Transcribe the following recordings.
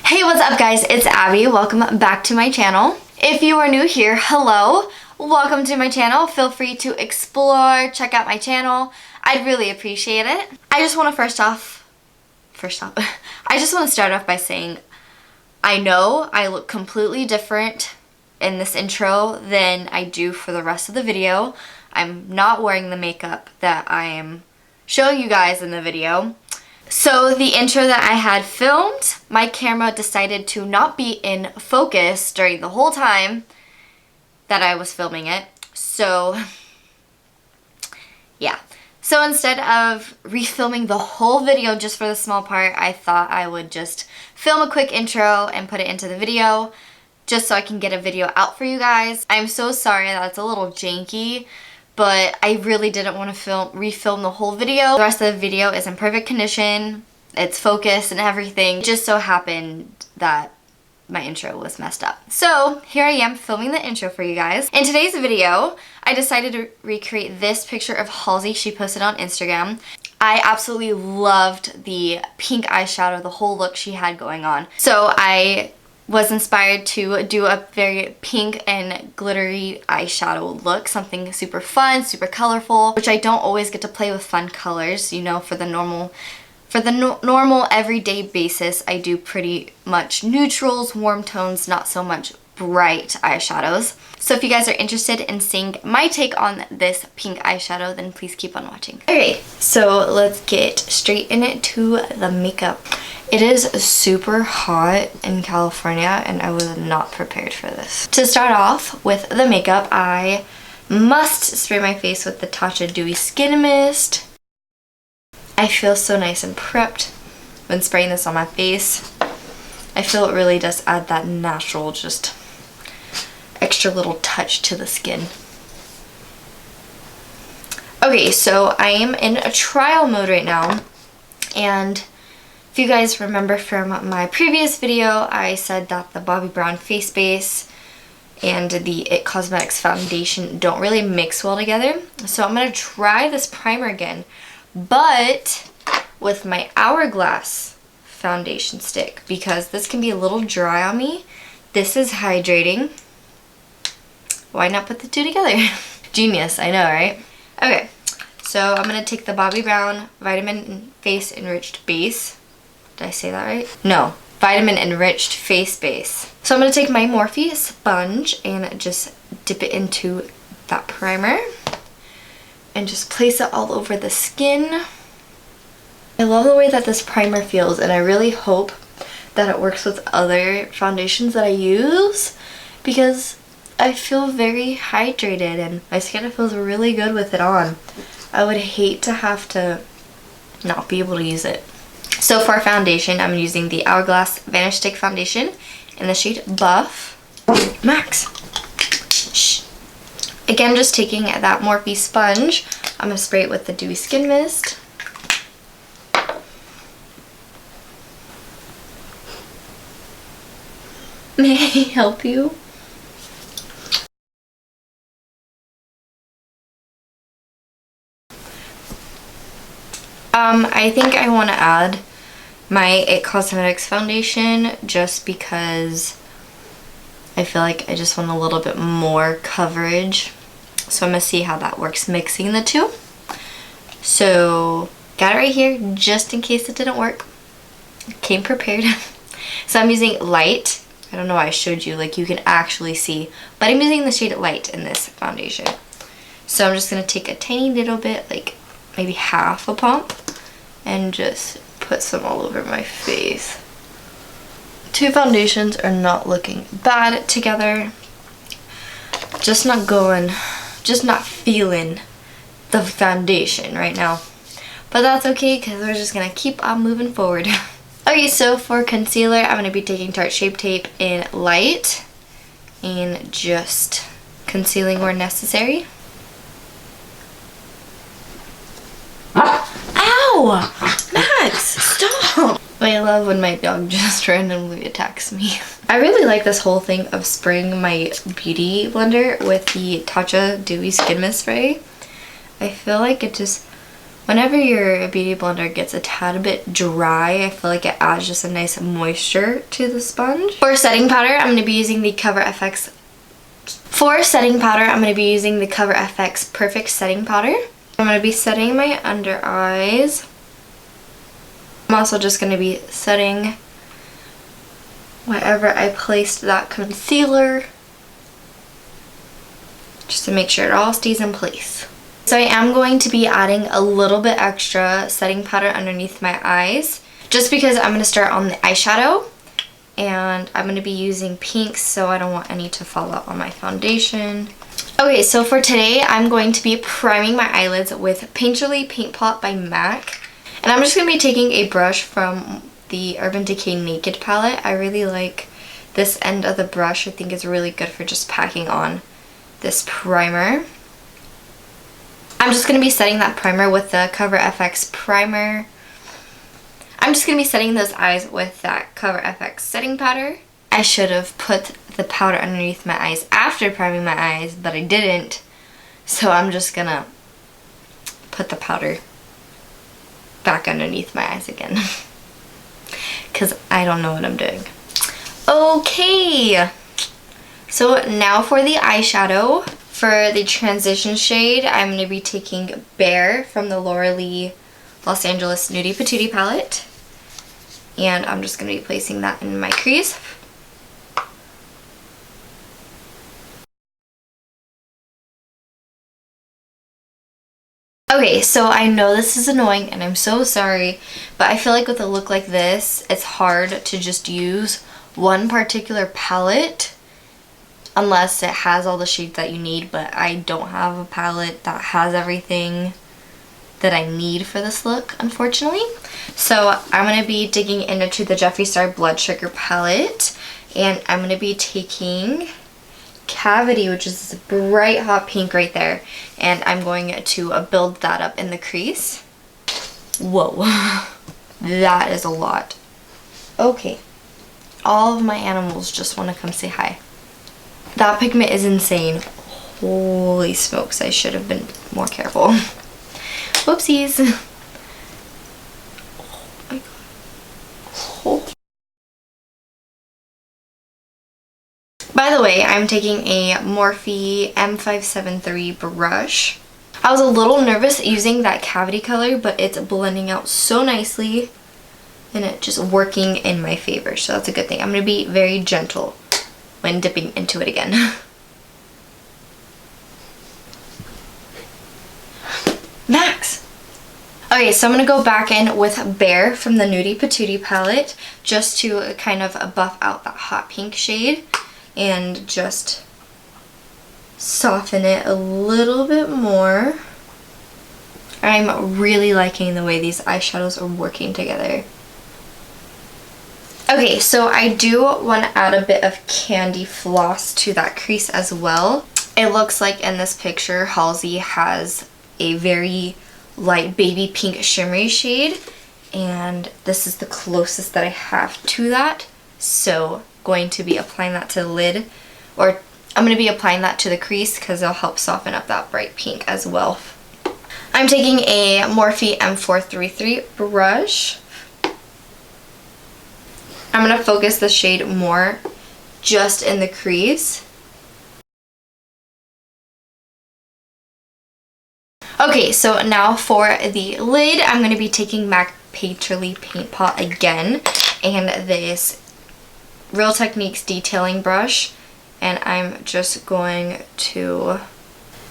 Hey, what's up guys? It's Abby. Welcome back to my channel. If you are new here, hello. Welcome to my channel. Feel free to explore, check out my channel. I'd really appreciate it. I just want to I just want to start off by saying I know I look completely different in this intro than I do for the rest of the video. I'm not wearing the makeup that I am showing you guys in the video. So the intro that I had filmed, my camera decided to not be in focus during the whole time that I was filming it. So yeah. So instead of refilming the whole video just for the small part, I thought I would just film a quick intro and put it into the video just so I can get a video out for you guys. I'm so sorry that it's a little janky, but I really didn't want to refilm the whole video. The rest of the video is in perfect condition. It's focused and everything. It just so happened that my intro was messed up. So here I am filming the intro for you guys. In today's video, I decided to recreate this picture of Halsey she posted on Instagram. I absolutely loved the pink eyeshadow, the whole look she had going on. So I was inspired to do a very pink and glittery eyeshadow look, something super fun, super colorful, which I don't always get to play with fun colors, you know, for the normal everyday basis. I do pretty much neutrals, warm tones, not so much bright eyeshadows. So if you guys are interested in seeing my take on this pink eyeshadow, then please keep on watching. Okay, so let's get straight into the makeup. It is super hot in California and I was not prepared for this. To start off with the makeup, I must spray my face with the Tatcha Dewy Skin Mist. I feel so nice and prepped when spraying this on my face. I feel it really does add that natural, just extra little touch to the skin. Okay, so I am in a trial mode right now, and if you guys remember from my previous video, I said that the Bobbi Brown face base and the IT Cosmetics foundation don't really mix well together. So I'm going to try this primer again, but with my Hourglass foundation stick, because this can be a little dry on me. This is hydrating. Why not put the two together? Genius, I know, right? Okay, so I'm going to take the Bobbi Brown Vitamin Face Enriched Base. Did I say that right? No, Vitamin Enriched Face Base. So I'm going to take my Morphe sponge and just dip it into that primer and just place it all over the skin. I love the way that this primer feels, and I really hope that it works with other foundations that I use, because I feel very hydrated and my skin feels really good with it on. I would hate to have to not be able to use it. So for foundation, I'm using the Hourglass Vanish Stick Foundation in the shade Buff Max. Shh. Again, just taking that Morphe sponge, I'm going to spray it with the Dewy Skin Mist. May I help you? I think I want to add my IT Cosmetics foundation just because I feel like I just want a little bit more coverage. So I'm going to see how that works mixing the two. So got it right here just in case it didn't work. Came prepared. So I'm using Light. I don't know why I showed you, like you can actually see, but I'm using the shade Light in this foundation. So I'm just going to take a tiny little bit, like maybe half a pump, and just put some all over my face. Two foundations are not looking bad together. Just not feeling the foundation right now. But that's okay, because we're just going to keep on moving forward. Okay, so for concealer, I'm going to be taking Tarte Shape Tape in Light and just concealing where necessary. Ow! Max, stop! I love when my dog just randomly attacks me. I really like this whole thing of spraying my beauty blender with the Tatcha Dewy Skin Mist spray. I feel like it just Whenever your beauty blender gets a tad bit dry, I feel like it adds just a nice moisture to the sponge. For setting powder, I'm going to be using the Cover FX. For setting powder, I'm going to be using the Cover FX Perfect Setting Powder. I'm going to be setting my under eyes. I'm also just going to be setting wherever I placed that concealer, just to make sure it all stays in place. So I am going to be adding a little bit extra setting powder underneath my eyes, just because I'm going to start on the eyeshadow, and I'm going to be using pinks, so I don't want any to fall out on my foundation. Okay, so for today, I'm going to be priming my eyelids with Painterly Paint Pot by MAC. And I'm just going to be taking a brush from the Urban Decay Naked palette. I really like this end of the brush. I think it's really good for just packing on this primer. I'm just going to be setting that primer with the Cover FX primer. I'm just going to be setting those eyes with that Cover FX setting powder. I should have put the powder underneath my eyes after priming my eyes, but I didn't. So I'm just going to put the powder back underneath my eyes again. Because I don't know what I'm doing. Okay. So now for the eyeshadow. For the transition shade, I'm going to be taking Bare from the Laura Lee Los Angeles Nudie Patootie palette. And I'm just going to be placing that in my crease. Okay, so I know this is annoying and I'm so sorry, but I feel like with a look like this, it's hard to just use one particular palette unless it has all the shades that you need, but I don't have a palette that has everything that I need for this look, unfortunately. So I'm going to be digging into the Jeffree Star Blood Sugar palette, and I'm going to be taking Cavity, which is this bright hot pink right there, and I'm going to build that up in the crease. Whoa, that is a lot. Okay, all of my animals just want to come say hi. That pigment is insane. Holy smokes, I should have been more careful. Whoopsies. Oh my god. Oh. By the way, I'm taking a Morphe M573 brush. I was a little nervous using that Cavity color, but it's blending out so nicely and it's just working in my favor, so that's a good thing. I'm going to be very gentle when dipping into it again. Max! Okay, so I'm going to go back in with Bare from the Nudie Patootie palette just to kind of buff out that hot pink shade and just soften it a little bit more. I'm really liking the way these eyeshadows are working together. Okay, so I do want to add a bit of candy floss to that crease as well. It looks like in this picture, Halsey has a very light baby pink shimmery shade, and this is the closest that I have to that. So going to be applying that to the lid, or I'm going to be applying that to the crease because it'll help soften up that bright pink as well. I'm taking a Morphe M433 brush. I'm going to focus the shade more just in the crease. Okay, so now for the lid, I'm going to be taking MAC Painterly Paint Pot again, and this Real Techniques detailing brush, and I'm just going to,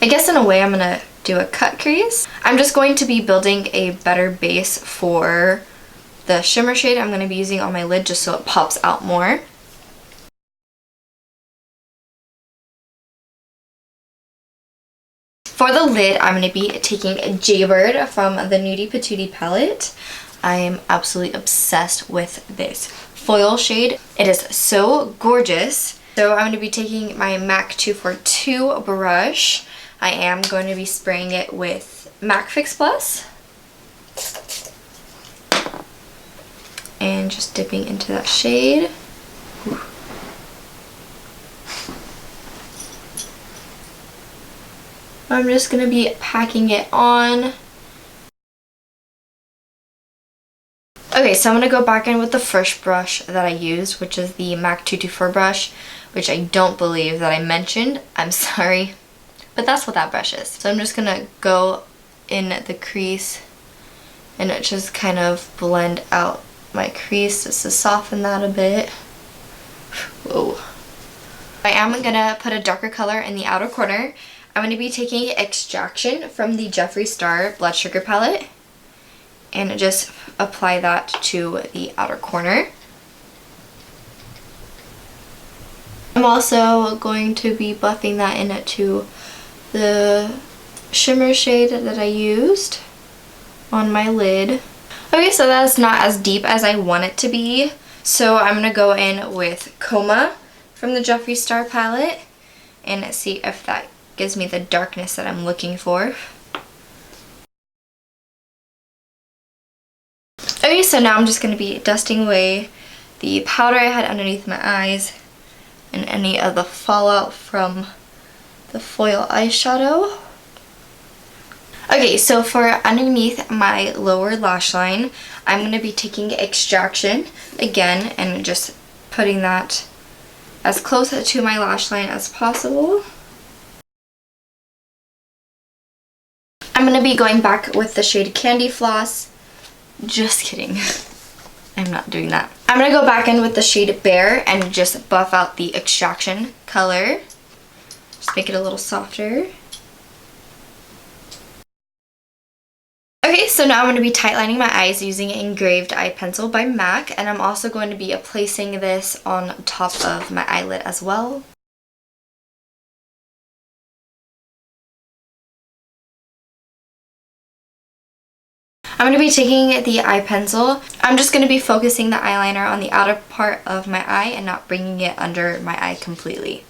I guess in a way I'm going to do a cut crease. I'm just going to be building a better base for the shimmer shade I'm going to be using on my lid just so it pops out more. For the lid, I'm going to be taking Jaybird from the Nudie Patootie palette. I am absolutely obsessed with this foil shade. It is so gorgeous. So I'm going to be taking my MAC 242 brush. I am going to be spraying it with MAC Fix Plus. And just dipping into that shade. Whew. I'm just going to be packing it on. Okay, so I'm going to go back in with the first brush that I used, which is the MAC 224 brush, which I don't believe that I mentioned. I'm sorry, but that's what that brush is. So I'm just going to go in the crease and it just kind of blend out my crease just to soften that a bit. Whoa. I am going to put a darker color in the outer corner. I'm going to be taking Extraction from the Jeffree Star Blood Sugar palette and just apply that to the outer corner. I'm also going to be buffing that into the shimmer shade that I used on my lid. Okay, so that's not as deep as I want it to be. So I'm going to go in with Coma from the Jeffree Star palette and see if that gives me the darkness that I'm looking for. Okay, so now I'm just going to be dusting away the powder I had underneath my eyes and any of the fallout from the foil eyeshadow. Okay, so for underneath my lower lash line, I'm going to be taking Extraction again and just putting that as close to my lash line as possible. I'm going to be going back with the shade Candy Floss. Just kidding. I'm not doing that. I'm going to go back in with the shade Bare and just buff out the Extraction color. Just make it a little softer. Okay, so now I'm going to be tightlining my eyes using Engraved Eye Pencil by MAC, and I'm also going to be placing this on top of my eyelid as well. I'm going to be taking the eye pencil. I'm just going to be focusing the eyeliner on the outer part of my eye and not bringing it under my eye completely.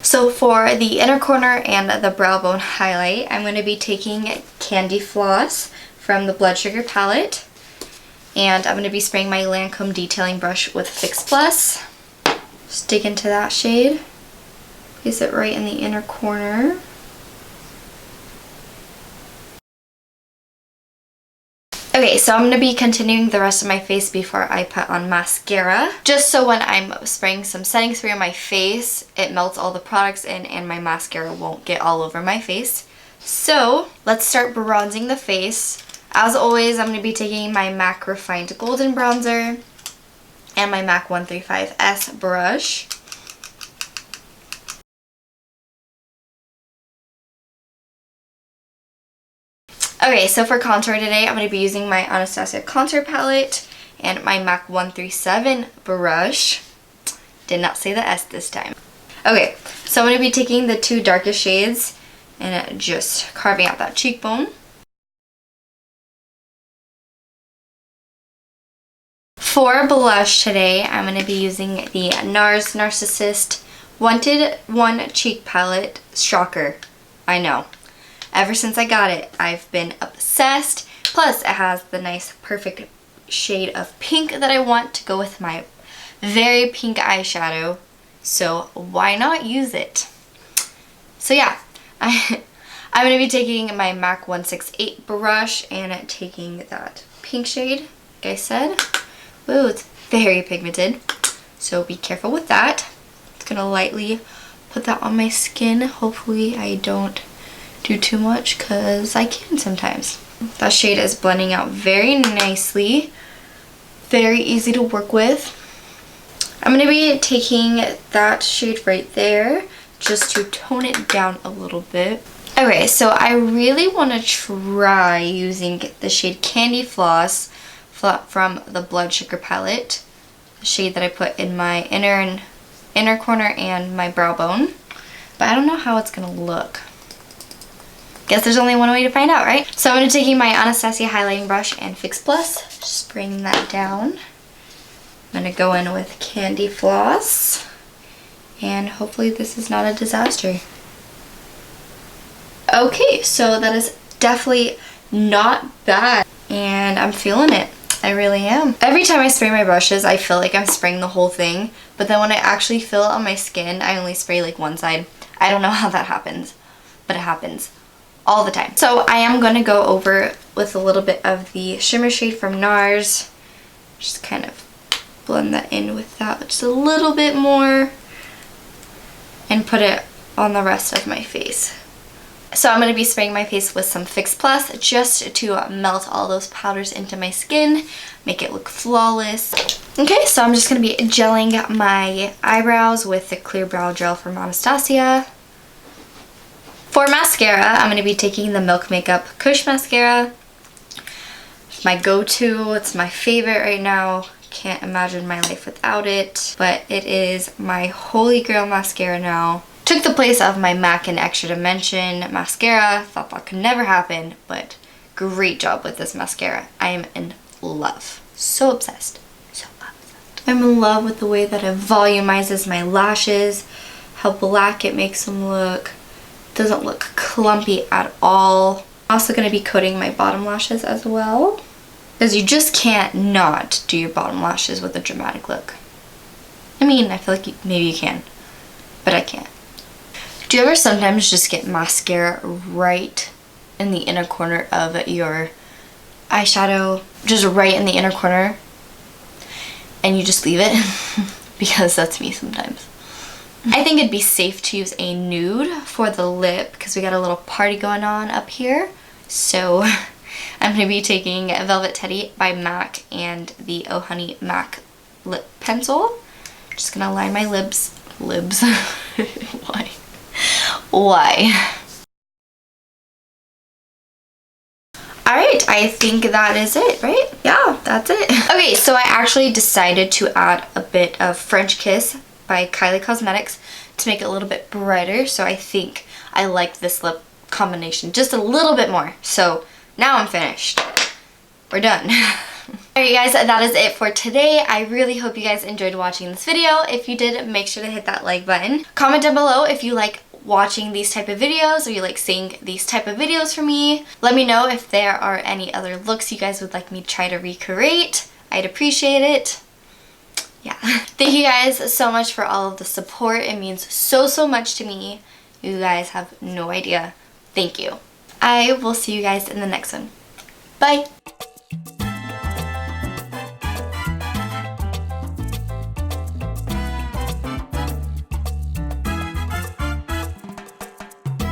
So for the inner corner and the brow bone highlight, I'm going to be taking Candy Floss from the Blood Sugar palette. And I'm going to be spraying my Lancome detailing brush with Fix Plus. Just dig into that shade. Place it right in the inner corner. Okay, so I'm going to be continuing the rest of my face before I put on mascara. Just so when I'm spraying some setting spray on my face, it melts all the products in and my mascara won't get all over my face. So, let's start bronzing the face. As always, I'm going to be taking my MAC Refined Golden Bronzer and my MAC 135S brush. Okay, so for contour today, I'm going to be using my Anastasia contour palette and my MAC 137 brush. Did not say the S this time. Okay, so I'm going to be taking the two darkest shades and just carving out that cheekbone. For blush today, I'm going to be using the NARS Narcissist Wanted One Cheek Palette. Shocker, I know. Ever since I got it, I've been obsessed. Plus, it has the nice, perfect shade of pink that I want to go with my very pink eyeshadow. So why not use it? So yeah, I'm going to be taking my MAC 168 brush and taking that pink shade, like I said. Ooh, it's very pigmented, so be careful with that. It's going to lightly put that on my skin. Hopefully I don't do too much because I can sometimes. That shade is blending out very nicely. Very easy to work with. I'm going to be taking that shade right there just to tone it down a little bit. Okay, so I really want to try using the shade Candy Floss from the Blood Sugar palette. The shade that I put in my inner corner and my brow bone. But I don't know how it's going to look. Guess there's only one way to find out, right? So I'm going to be taking my Anastasia highlighting brush and Fix Plus, just bringing that down. I'm going to go in with Candy Floss, and hopefully this is not a disaster. Okay, so that is definitely not bad, and I'm feeling it. I really am. Every time I spray my brushes, I feel like I'm spraying the whole thing, but then when I actually feel it on my skin, I only spray like one side. I don't know how that happens, but it happens all the time. So I am going to go over with a little bit of the shimmer shade from NARS. Just kind of blend that in with that just a little bit more and put it on the rest of my face. So I'm going to be spraying my face with some Fix Plus just to melt all those powders into my skin, make it look flawless. Okay, so I'm just going to be gelling my eyebrows with the Clear Brow Gel from Anastasia. For mascara, I'm going to be taking the Milk Makeup Kush Mascara. It's my go-to. It's my favorite right now. Can't imagine my life without it. But it is my holy grail mascara now. Took the place of my MAC and Extra Dimension mascara. Thought that could never happen, but great job with this mascara. I am in love. So obsessed. So obsessed. I'm in love with the way that it volumizes my lashes, how black it makes them look. Doesn't look clumpy at all. I'm also going to be coating my bottom lashes as well, because you just can't not do your bottom lashes with a dramatic look. I mean, I feel like maybe you can, but I can't. Do you ever sometimes just get mascara right in the inner corner of your eyeshadow, just right in the inner corner, and you just leave it? Because that's me sometimes. I think it'd be safe to use a nude for the lip because we got a little party going on up here. So I'm going to be taking Velvet Teddy by MAC and the Oh Honey MAC lip pencil. Just going to line my lips. Why? Why? Alright, I think that is it, right? Yeah, that's it. Okay, so I actually decided to add a bit of French Kiss by Kylie Cosmetics to make it a little bit brighter. So I think I like this lip combination just a little bit more. So now I'm finished. We're done. Alright guys, that is it for today. I really hope you guys enjoyed watching this video. If you did, make sure to hit that like button. Comment down below if you like watching these type of videos or you like seeing these type of videos from me. Let me know if there are any other looks you guys would like me to try to recreate. I'd appreciate it. Yeah. Thank you guys so much for all of the support. It means so much to me. You guys have no idea. Thank you. I will see you guys in the next one. Bye.